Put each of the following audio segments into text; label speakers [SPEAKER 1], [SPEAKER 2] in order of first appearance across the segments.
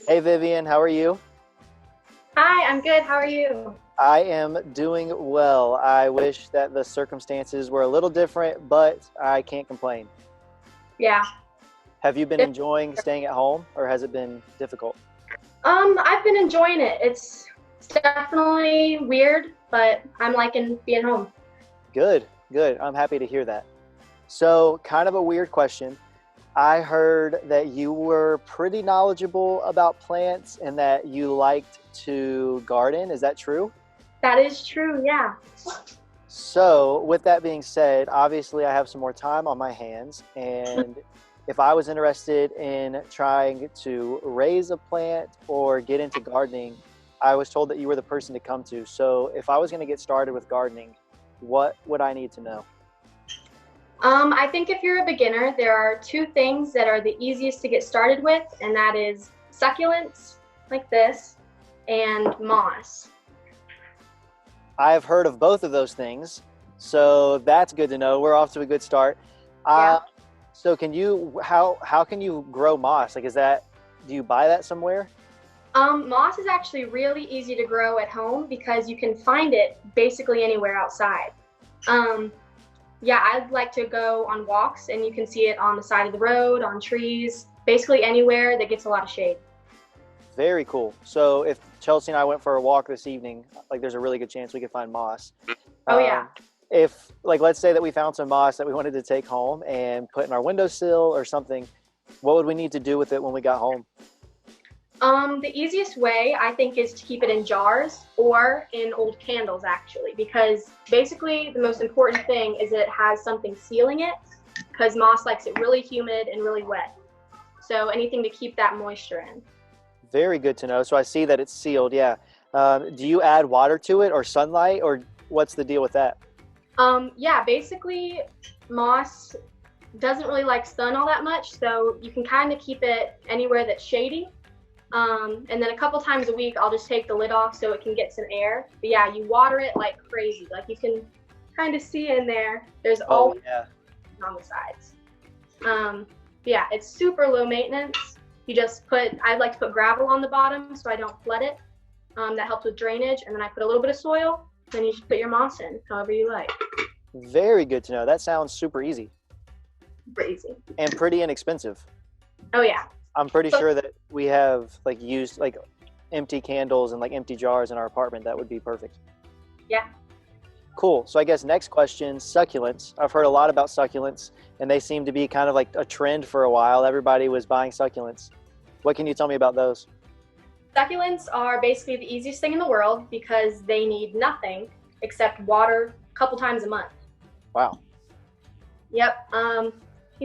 [SPEAKER 1] Hey Vivian, how are you?
[SPEAKER 2] Hi, I'm good. How are you?
[SPEAKER 1] I am doing well. I wish that the circumstances were a little different, but I can't complain.
[SPEAKER 2] Yeah.
[SPEAKER 1] Have you been
[SPEAKER 2] Dif-
[SPEAKER 1] enjoying staying at home or has it been difficult?
[SPEAKER 2] I've been enjoying it. It's definitely weird, but I'm liking being home.
[SPEAKER 1] Good, good. I'm happy to hear that. So, kind of a weird question. I heard that you were pretty knowledgeable about plants and that you liked to garden. Is that true?
[SPEAKER 2] That is true, yeah.
[SPEAKER 1] So, with that being said, obviously I have some more time on my hands, and if I was interested in trying to raise a plant or get into gardening, I was told that you were the person to come to. So, if I was going to get started with gardening, what would I need to know?
[SPEAKER 2] I think if you're a beginner, there are two things that are the easiest to get started with, and that is succulents like this and moss.
[SPEAKER 1] I've heard of both of those things, so that's good to know. We're off to a good start. Uh,
[SPEAKER 2] Yeah.
[SPEAKER 1] so, how can you grow moss? Like, do you buy that somewhere?
[SPEAKER 2] Moss is actually really easy to grow at home because you can find it basically anywhere outside. Um, Yeah, I'd like to go on walks and you can see it on the side of the road, on trees, basically anywhere that gets a lot of shade.
[SPEAKER 1] Very cool. So if Chelsea and I went for a walk this evening, like there's a really good chance we could find moss.
[SPEAKER 2] Oh yeah.
[SPEAKER 1] If like let's say that we found some moss that we wanted to take home and put in our windowsill or something, what would we need to do with it when we got home?
[SPEAKER 2] The easiest way I think is to keep it in jars or in old candles actually, because basically the most important thing is that it has something sealing it because moss likes it really humid and really wet. So anything to keep that moisture in.
[SPEAKER 1] Very good to know. So I see that it's sealed. Yeah. Do you add water to it or sunlight or what's the deal with that?
[SPEAKER 2] Yeah, basically moss doesn't really like sun all that much, so you can kind of keep it anywhere that's shady. And then a couple times a week, I'll just take the lid off so it can get some air. But yeah, you water it like crazy. Like you can kind of see in there, there's
[SPEAKER 1] Oh
[SPEAKER 2] always
[SPEAKER 1] yeah.
[SPEAKER 2] on the sides. Yeah, it's super low maintenance. I like to put gravel on the bottom so I don't flood it. That helps with drainage. And then I put a little bit of soil. Then you just put your moss in, however you like.
[SPEAKER 1] Very good to know. That sounds super easy
[SPEAKER 2] Super easy.
[SPEAKER 1] and pretty inexpensive.
[SPEAKER 2] Oh yeah.
[SPEAKER 1] I'm pretty
[SPEAKER 2] So
[SPEAKER 1] sure that we have like used like empty candles and like empty jars in our apartment. That would be perfect.
[SPEAKER 2] yeah.
[SPEAKER 1] Cool. So I guess next question, succulents. I've heard a lot about succulents and they seem to be kind of like a trend for a while. Everybody was buying succulents. What can you tell me about those?
[SPEAKER 2] Succulents are basically the easiest thing in the world because they need nothing except water a couple times a month.
[SPEAKER 1] Wow.
[SPEAKER 2] Yep. You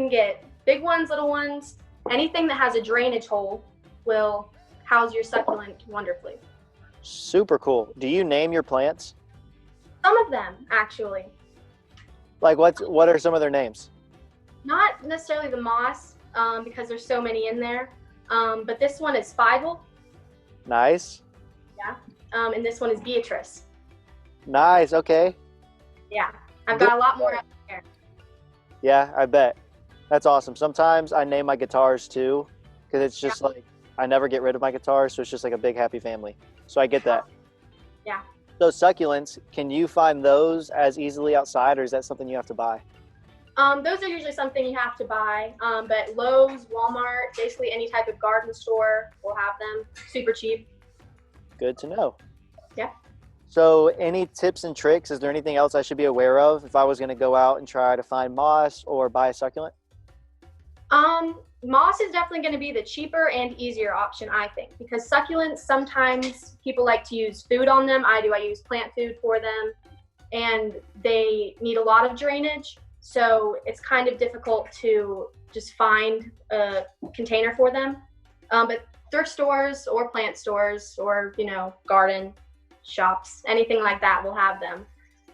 [SPEAKER 2] can get big ones, little ones. Anything that has a drainage hole will house your succulent wonderfully.
[SPEAKER 1] Super cool. Do you name your plants?
[SPEAKER 2] Some of them, actually.
[SPEAKER 1] Like what are some of their names?
[SPEAKER 2] Not necessarily the moss, because there's so many in there. But this one is Fievel,
[SPEAKER 1] Nice.
[SPEAKER 2] yeah. And this one is Beatrice.
[SPEAKER 1] Nice. Okay.
[SPEAKER 2] Yeah. I've
[SPEAKER 1] Good.
[SPEAKER 2] got a lot more out there.
[SPEAKER 1] Yeah, I bet. That's awesome. Sometimes I name my guitars too, because it's just
[SPEAKER 2] Yeah.
[SPEAKER 1] like I never get rid of my guitars, so it's just like a big happy family. So I get that.
[SPEAKER 2] Yeah.
[SPEAKER 1] So succulents, can you find those as easily outside, or is that something you have to buy?
[SPEAKER 2] Those are usually something you have to buy. But Lowe's, Walmart, basically any type of garden store will have them super cheap.
[SPEAKER 1] Good to know.
[SPEAKER 2] Yeah.
[SPEAKER 1] So any tips and tricks? Is there anything else I should be aware of if I was going to go out and try to find moss or buy a succulent?
[SPEAKER 2] Moss is definitely going to be the cheaper and easier option, I think, because succulents, sometimes people like to use food on them. I do. I use plant food for them, and they need a lot of drainage. So it's kind of difficult to just find a container for them. But thrift stores or plant stores or, garden shops, anything like that will have them.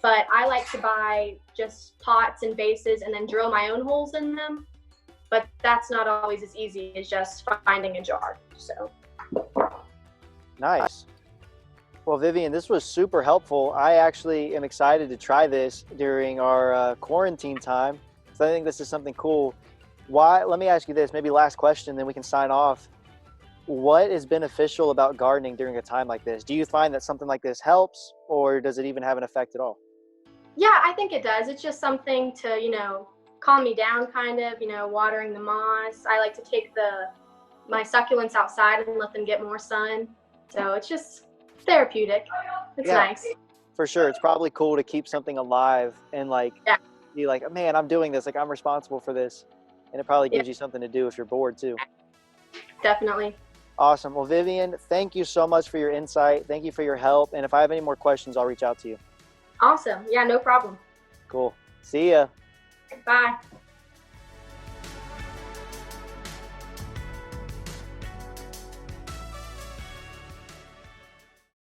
[SPEAKER 2] But I like to buy just pots and vases and then drill my own holes in them. But that's not always as easy as just finding a jar. So
[SPEAKER 1] Nice. Well, Vivian, this was super helpful. I actually am excited to try this during our quarantine time. So I think this is something cool. Why? Let me ask you this, maybe last question, then we can sign off. what is beneficial about gardening during a time like this? Do you find that something like this helps, or does it even have an effect at all?
[SPEAKER 2] Yeah, I think it does. It's just something to, calm me down kind of, watering the moss. I like to take my succulents outside and let them get more sun. So it's just therapeutic. It's
[SPEAKER 1] Yeah,
[SPEAKER 2] nice.
[SPEAKER 1] for sure. It's probably cool to keep something alive and like
[SPEAKER 2] Yeah,
[SPEAKER 1] be like, man, I'm doing this. Like I'm responsible for this. And it probably
[SPEAKER 2] yeah,
[SPEAKER 1] gives you something to do if you're bored too.
[SPEAKER 2] definitely.
[SPEAKER 1] Awesome. Well, Vivian, thank you so much for your insight. Thank you for your help. And if I have any more questions, I'll reach out to you.
[SPEAKER 2] Awesome. Yeah, no problem.
[SPEAKER 1] Cool. See ya.
[SPEAKER 2] Bye.